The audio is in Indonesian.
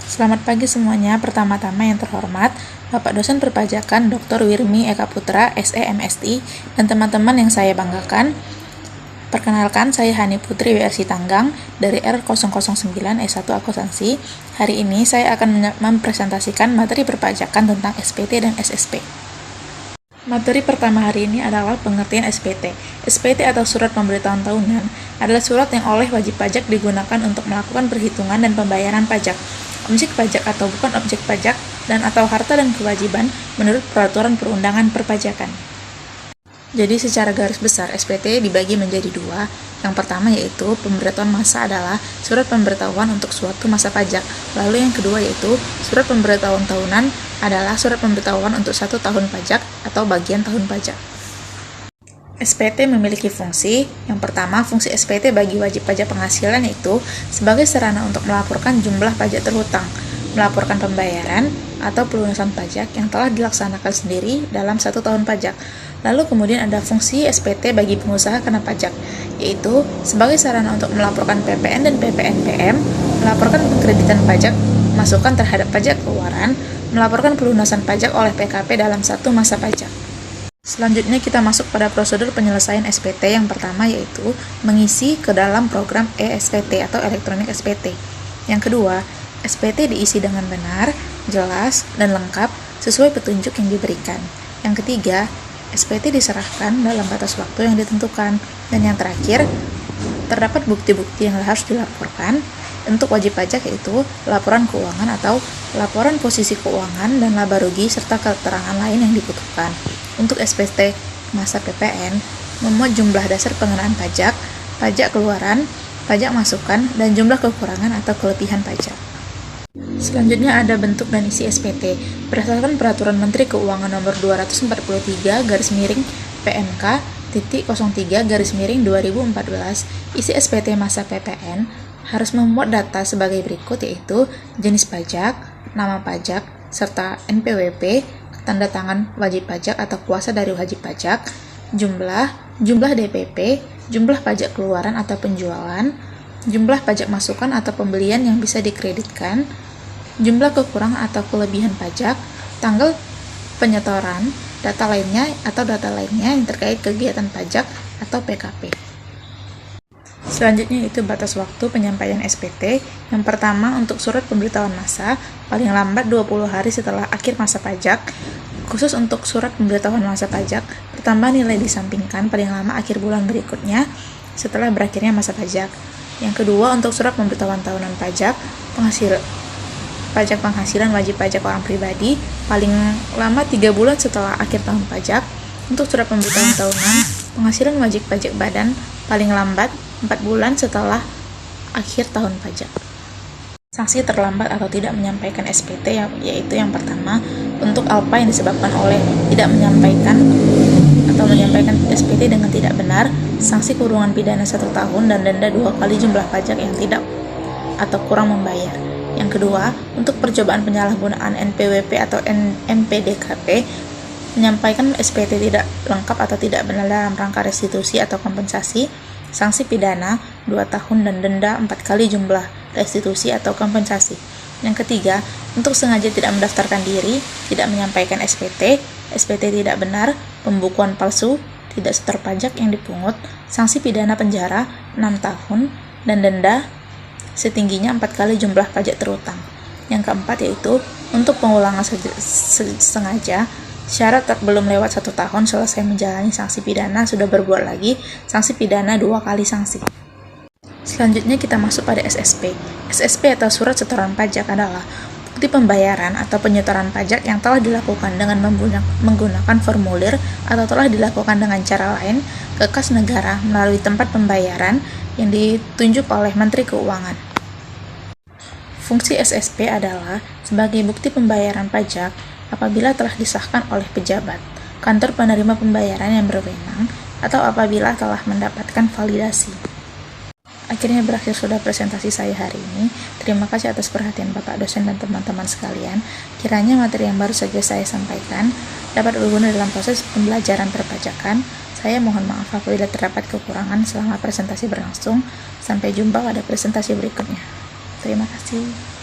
Selamat pagi semuanya. Pertama-tama yang terhormat, Bapak Dosen Perpajakan Dr. Wirmi Eka Putra, SE MSI, dan teman-teman yang saya banggakan. Perkenalkan, saya Hani Putri WRC Tanggang dari R009 S1 Akuntansi. Hari ini saya akan mempresentasikan materi perpajakan tentang SPT dan SSP. Materi pertama hari ini adalah pengertian SPT. SPT atau Surat Pemberitahuan Tahunan adalah surat yang oleh wajib pajak digunakan untuk melakukan perhitungan dan pembayaran pajak, objek pajak atau bukan objek pajak, dan atau harta dan kewajiban menurut peraturan perundangan perpajakan. Jadi secara garis besar SPT dibagi menjadi dua. Yang pertama yaitu pemberitahuan masa adalah surat pemberitahuan untuk suatu masa pajak. Lalu yang kedua yaitu surat pemberitahuan tahunan adalah surat pemberitahuan untuk 1 tahun pajak atau bagian tahun pajak. SPT memiliki fungsi. Yang pertama, fungsi SPT bagi wajib pajak penghasilan yaitu sebagai sarana untuk melaporkan jumlah pajak terhutang, melaporkan pembayaran atau pelunasan pajak yang telah dilaksanakan sendiri dalam 1 tahun pajak. Lalu kemudian ada fungsi SPT bagi pengusaha kena pajak, yaitu sebagai sarana untuk melaporkan PPN dan PPNPM, melaporkan pengkreditan pajak, masukan terhadap pajak keluaran, melaporkan pelunasan pajak oleh PKP dalam 1 masa pajak. Selanjutnya kita masuk pada prosedur penyelesaian SPT. Yang pertama yaitu mengisi ke dalam program e-SPT atau elektronik SPT. Yang kedua, SPT diisi dengan benar, jelas, dan lengkap sesuai petunjuk yang diberikan. Yang ketiga, SPT diserahkan dalam batas waktu yang ditentukan. Dan yang terakhir, terdapat bukti-bukti yang harus dilaporkan. Untuk wajib pajak yaitu laporan keuangan atau laporan posisi keuangan dan laba rugi serta keterangan lain yang dibutuhkan. Untuk SPT masa PPN, memuat jumlah dasar pengenaan pajak, pajak keluaran, pajak masukan, dan jumlah kekurangan atau kelebihan pajak. Selanjutnya ada bentuk dan isi SPT. Berdasarkan Peraturan Menteri Keuangan Nomor 243 PMK titik 03 2014, isi SPT masa PPN harus memuat data sebagai berikut yaitu jenis pajak, nama pajak, serta NPWP, tanda tangan wajib pajak atau kuasa dari wajib pajak, jumlah DPP, jumlah pajak keluaran atau penjualan, jumlah pajak masukan atau pembelian yang bisa dikreditkan, jumlah kekurangan atau kelebihan pajak, tanggal penyetoran, data lainnya yang terkait kegiatan pajak atau PKP. Selanjutnya itu batas waktu penyampaian SPT. Yang pertama untuk surat pemberitahuan masa, paling lambat 20 hari setelah akhir masa pajak. Khusus untuk surat pemberitahuan masa pajak, pertambahan nilai disampingkan paling lama akhir bulan berikutnya setelah berakhirnya masa pajak. Yang kedua untuk surat pemberitahuan tahunan pajak, pajak penghasilan wajib pajak orang pribadi, paling lama 3 bulan setelah akhir tahun pajak. Untuk surat pemberitahuan tahunan, penghasilan wajib pajak badan, paling lambat 4 bulan setelah akhir tahun pajak. Sanksi terlambat atau tidak menyampaikan SPT yaitu yang pertama, untuk apa yang disebabkan oleh tidak menyampaikan atau menyampaikan SPT dengan tidak benar, sanksi kurungan pidana 1 tahun dan denda 2 kali jumlah pajak yang tidak atau kurang membayar. Yang kedua, untuk percobaan penyalahgunaan NPWP atau NPDKP, menyampaikan SPT tidak lengkap atau tidak benar dalam rangka restitusi atau kompensasi, sanksi pidana 2 tahun dan denda 4 kali jumlah restitusi atau kompensasi. Yang ketiga, untuk sengaja tidak mendaftarkan diri, tidak menyampaikan SPT, SPT tidak benar, pembukuan palsu, tidak setor pajak yang dipungut, sanksi pidana penjara 6 tahun dan denda setingginya 4 kali jumlah pajak terutang. Yang keempat yaitu untuk pengulangan sengaja, syarat belum lewat 1 tahun selesai menjalani sanksi pidana sudah berbuat lagi, sanksi pidana 2 kali sanksi. Selanjutnya kita masuk pada SSP. SSP atau surat setoran pajak adalah bukti pembayaran atau penyetoran pajak yang telah dilakukan dengan menggunakan formulir atau telah dilakukan dengan cara lain ke kas negara melalui tempat pembayaran yang ditunjuk oleh Menteri Keuangan. Fungsi SSP adalah sebagai bukti pembayaran pajak apabila telah disahkan oleh pejabat, kantor penerima pembayaran yang berwenang, atau apabila telah mendapatkan validasi. Akhirnya berakhir sudah presentasi saya hari ini. Terima kasih atas perhatian Bapak dosen dan teman-teman sekalian. Kiranya materi yang baru saja saya sampaikan dapat berguna dalam proses pembelajaran perpajakan. Saya mohon maaf apabila terdapat kekurangan selama presentasi berlangsung. Sampai jumpa pada presentasi berikutnya. Terima kasih.